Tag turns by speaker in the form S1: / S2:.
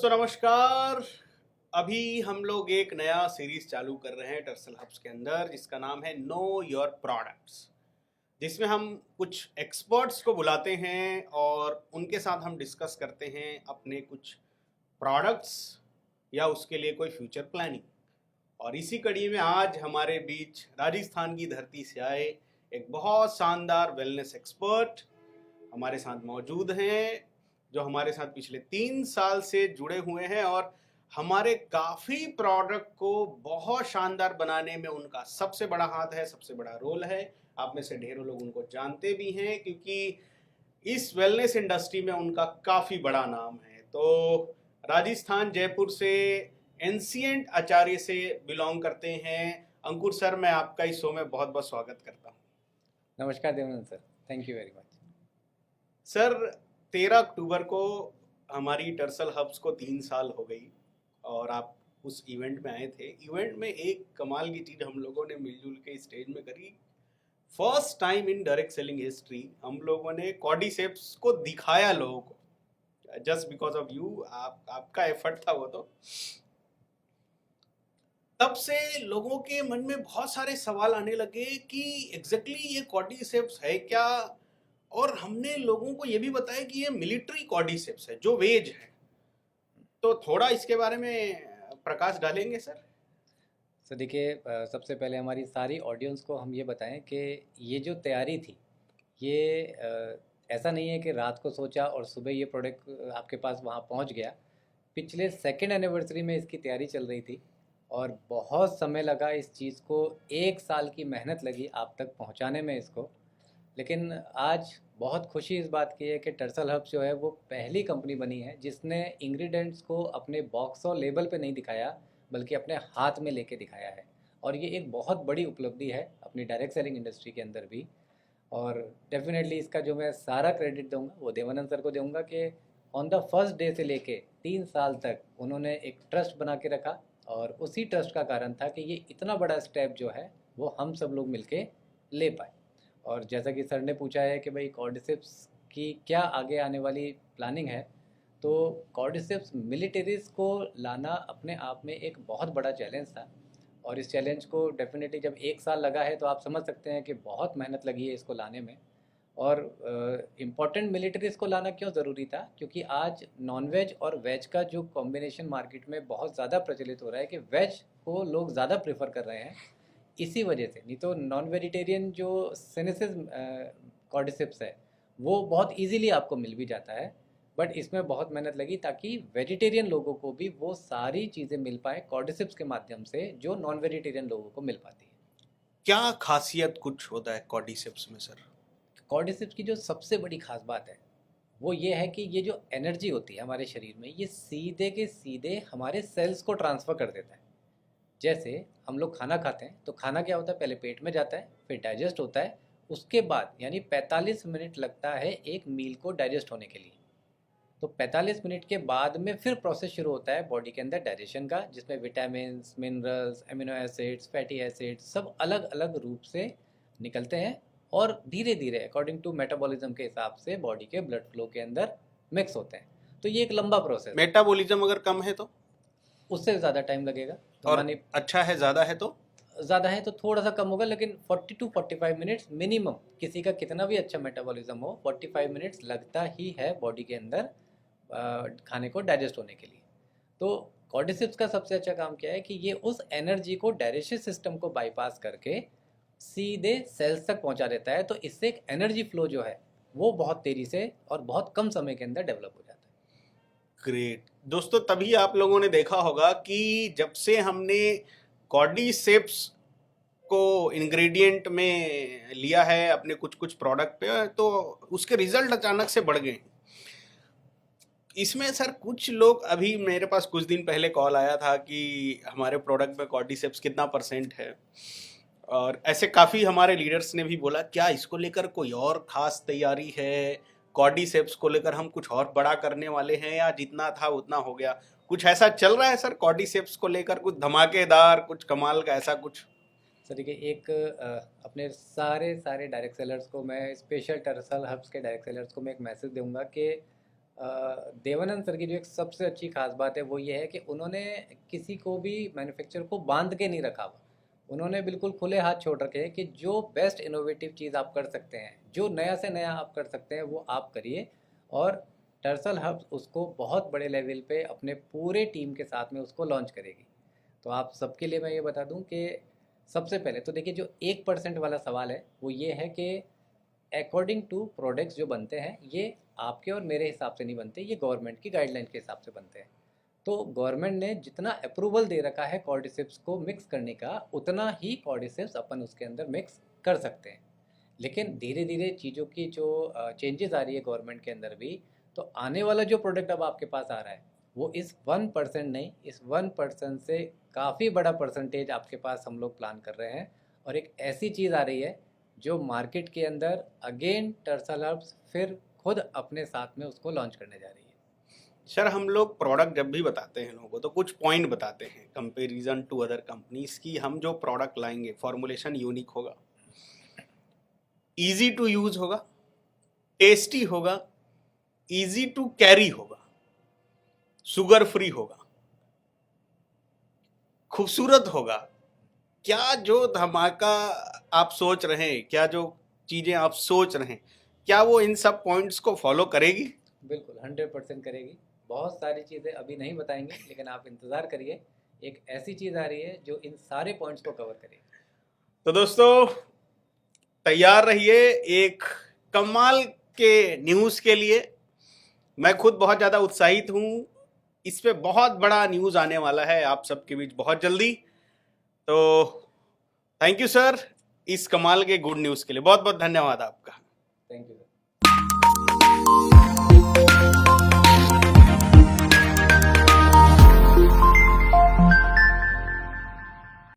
S1: दोस्तों नमस्कार। अभी हम लोग एक नया सीरीज चालू कर रहे हैं टर्सल हब्स के अंदर जिसका नाम है नो योर प्रोडक्ट्स, जिसमें हम कुछ एक्सपर्ट्स को बुलाते हैं और उनके साथ हम डिस्कस करते हैं अपने कुछ प्रोडक्ट्स या उसके लिए कोई फ्यूचर प्लानिंग। और इसी कड़ी में आज हमारे बीच राजस्थान की धरती से आए एक बहुत शानदार वेलनेस एक्सपर्ट हमारे साथ मौजूद हैं, जो हमारे साथ पिछले 3 साल से जुड़े हुए हैं और हमारे काफ़ी प्रोडक्ट को बहुत शानदार बनाने में उनका सबसे बड़ा हाथ है, सबसे बड़ा रोल है। आप में से ढेरों लोग उनको जानते भी हैं क्योंकि इस वेलनेस इंडस्ट्री में उनका काफ़ी बड़ा नाम है। तो राजस्थान जयपुर से एंशिएंट आचार्य से बिलोंग करते हैं अंकुर सर। मैं आपका इस शो में बहुत बहुत स्वागत करता हूँ।
S2: नमस्कार Devanand sir, thank you very much.
S1: Sir, 13 अक्टूबर को हमारी टर्सल हब्स को 3 साल हो गई और आप उस इवेंट में आए थे। इवेंट में एक कमाल की चीज़ हम लोगों ने मिलजुल के स्टेज में करी। First time in direct selling history हम लोगों ने कॉर्डिसेप्स को दिखाया लोगों को, जस्ट बिकॉज ऑफ यू। आपका एफर्ट था वो। तो तब से लोगों के मन में बहुत सारे सवाल आने लगे कि एग्जैक्टली ये कॉर्डिसेप्स है क्या, और हमने लोगों को ये भी बताया कि ये मिलिट्री कॉर्डिसेप्स है जो वेज है। तो थोड़ा इसके बारे में प्रकाश डालेंगे सर?
S2: सर देखिए, सबसे पहले हमारी सारी ऑडियंस को हम ये बताएं कि ये जो तैयारी थी ये ऐसा नहीं है कि रात को सोचा और सुबह ये प्रोडक्ट आपके पास वहाँ पहुँच गया। पिछले सेकेंड एनिवर्सरी में इसकी तैयारी चल रही थी और बहुत समय लगा इस चीज़ को, 1 साल की मेहनत लगी आप तक पहुँचाने में इसको। लेकिन आज बहुत खुशी इस बात की है कि टर्सल हब्स जो है वो पहली कंपनी बनी है जिसने इंग्रेडिएंट्स को अपने बॉक्स और लेबल पे नहीं दिखाया बल्कि अपने हाथ में लेके दिखाया है। और ये एक बहुत बड़ी उपलब्धि है अपनी डायरेक्ट सेलिंग इंडस्ट्री के अंदर भी। और डेफिनेटली इसका जो मैं सारा क्रेडिट दूंगा वो देवानंद सर को दूंगा कि ऑन द फर्स्ट डे से लेके 3 साल तक उन्होंने एक ट्रस्ट बना के रखा और उसी ट्रस्ट का कारण था कि ये इतना बड़ा स्टेप जो है वो हम सब लोग मिलके ले पाए। और जैसा कि सर ने पूछा है कि भाई कॉर्डिसेप्स की क्या आगे आने वाली प्लानिंग है, तो कॉर्डिसेप्स मिलिटरीज को लाना अपने आप में एक बहुत बड़ा चैलेंज था। और इस चैलेंज को डेफिनेटली जब 1 साल लगा है तो आप समझ सकते हैं कि बहुत मेहनत लगी है इसको लाने में। और इम्पॉर्टेंट मिलिट्रीज को लाना क्यों ज़रूरी था, क्योंकि आज नॉन वेज और वेज का जो कॉम्बिनेशन मार्केट में बहुत ज़्यादा प्रचलित हो रहा है कि वेज को लोग ज़्यादा प्रेफर कर रहे हैं। इसी वजह से, नहीं तो नॉन वेजिटेरियन जो सेनेसिस कॉर्डिसेप्स है वो बहुत इजीली आपको मिल भी जाता है। बट इसमें बहुत मेहनत लगी ताकि वेजिटेरियन लोगों को भी वो सारी चीज़ें मिल पाए कॉर्डिसेप्स के माध्यम से जो नॉन वेजिटेरियन लोगों को मिल पाती है।
S1: क्या खासियत कुछ होता है कॉर्डिसेप्स में सर?
S2: कॉर्डिसेप्स की जो सबसे बड़ी खास बात है वो ये है कि ये जो एनर्जी होती है हमारे शरीर में ये सीधे के सीधे हमारे सेल्स को ट्रांसफ़र कर देता है। जैसे हम लोग खाना खाते हैं तो खाना क्या होता है, पहले पेट में जाता है फिर डाइजेस्ट होता है, उसके बाद यानी 45 मिनट लगता है एक मील को डाइजेस्ट होने के लिए। तो 45 मिनट के बाद में फिर प्रोसेस शुरू होता है बॉडी के अंदर डाइजेशन का, जिसमें vitamin minerals amino acids fatty acids सब अलग अलग रूप से निकलते हैं और धीरे धीरे अकॉर्डिंग टू मेटाबॉलिज्म के हिसाब से बॉडी के ब्लड फ्लो के अंदर मिक्स होते हैं। तो ये एक लंबा प्रोसेस है।
S1: मेटाबॉलिज्म अगर कम है तो?
S2: उससे ज़्यादा टाइम लगेगा। तो
S1: और
S2: माने
S1: अच्छा है ज़्यादा है तो?
S2: ज़्यादा है तो थोड़ा सा कम होगा, लेकिन 40 टू 45 मिनट्स मिनिमम, किसी का कितना भी अच्छा मेटाबॉलिज्म हो 45 मिनट्स लगता ही है बॉडी के अंदर खाने को डाइजेस्ट होने के लिए। तो कॉर्डिसेप्स का सबसे अच्छा काम क्या है कि ये उस एनर्जी को डाइजेस्टिव सिस्टम को बाईपास करके सीधे सेल्स तक पहुंचा देता है। तो इससे एक एनर्जी फ्लो जो है वो बहुत तेज़ी से और बहुत कम समय के अंदर डेवलप हो जाता है।
S1: ग्रेट दोस्तों, तभी आप लोगों ने देखा होगा कि जब से हमने कॉर्डिसेप्स को इंग्रेडिएंट में लिया है अपने कुछ कुछ प्रोडक्ट पे, तो उसके रिजल्ट अचानक से बढ़ गए। इसमें सर कुछ लोग, अभी मेरे पास कुछ दिन पहले कॉल आया था कि हमारे प्रोडक्ट में कॉर्डिसेप्स कितना परसेंट है, और ऐसे काफ़ी हमारे लीडर्स ने भी बोला क्या इसको लेकर कोई और ख़ास तैयारी है, कॉर्डिसेप्स को लेकर हम कुछ और बड़ा करने वाले हैं, या जितना था उतना हो गया? कुछ ऐसा चल रहा है सर कॉर्डिसेप्स को लेकर, कुछ धमाकेदार, कुछ कमाल का ऐसा कुछ?
S2: सर देखिए, एक अपने सारे सारे डायरेक्ट सेलर्स को मैं, स्पेशल टर्सल हब्स के डायरेक्ट सेलर्स को मैं एक मैसेज दूंगा कि देवानंद सर की जो एक सबसे अच्छी खास बात है वो ये है कि उन्होंने किसी को भी मैन्युफैक्चरर को बांध के नहीं रखा हुआ। उन्होंने बिल्कुल खुले हाथ छोड़ रखे हैं कि जो बेस्ट इनोवेटिव चीज़ आप कर सकते हैं, जो नया से नया आप कर सकते हैं, वो आप करिए। और टर्सल हब्स उसको बहुत बड़े लेवल पे अपने पूरे टीम के साथ में उसको लॉन्च करेगी। तो आप सबके लिए मैं ये बता दूं कि सबसे पहले तो देखिए, जो 1% वाला सवाल है वो ये है कि अकॉर्डिंग टू प्रोडक्ट्स जो बनते हैं, ये आपके और मेरे हिसाब से नहीं बनते, ये गवर्नमेंट की गाइडलाइन के हिसाब से बनते हैं। तो गवर्नमेंट ने जितना अप्रूवल दे रखा है कॉर्डिसिप्स को मिक्स करने का, उतना ही कॉर्डिसिप्स अपन उसके अंदर मिक्स कर सकते हैं। लेकिन धीरे धीरे चीज़ों की जो चेंजेस आ रही है गवर्नमेंट के अंदर भी, तो आने वाला जो प्रोडक्ट अब आपके पास आ रहा है वो इस 1% नहीं, इस 1% से काफ़ी बड़ा परसेंटेज आपके पास हम लोग प्लान कर रहे हैं। और एक ऐसी चीज़ आ रही है जो मार्केट के अंदर अगेन टर्सल हब्स फिर खुद अपने साथ में उसको लॉन्च करने जा रही है।
S1: सर, हम लोग प्रोडक्ट जब भी बताते हैं लोगों को तो कुछ पॉइंट बताते हैं कंपैरिजन टू अदर कंपनीज की। हम जो प्रोडक्ट लाएंगे फॉर्मुलेशन यूनिक होगा, इजी टू यूज होगा, टेस्टी होगा, इजी टू कैरी होगा, शुगर फ्री होगा, खूबसूरत होगा। क्या जो धमाका आप सोच रहे हैं, क्या जो चीजें आप सोच रहे हैं, क्या वो इन सब पॉइंट्स को फॉलो करेगी?
S2: बिल्कुल 100% करेगी। बहुत सारी चीज़ें अभी नहीं बताएंगे, लेकिन आप इंतज़ार करिए, एक ऐसी चीज़ आ रही है जो इन सारे पॉइंट्स को कवर करेगी।
S1: तो दोस्तों, तैयार रहिए एक कमाल के न्यूज़ के लिए। मैं खुद बहुत ज़्यादा उत्साहित हूँ। इस पे बहुत बड़ा न्यूज़ आने वाला है आप सबके बीच बहुत जल्दी। तो थैंक यू सर, इस कमाल के गुड न्यूज़ के लिए बहुत बहुत धन्यवाद आपका।
S2: Thank you.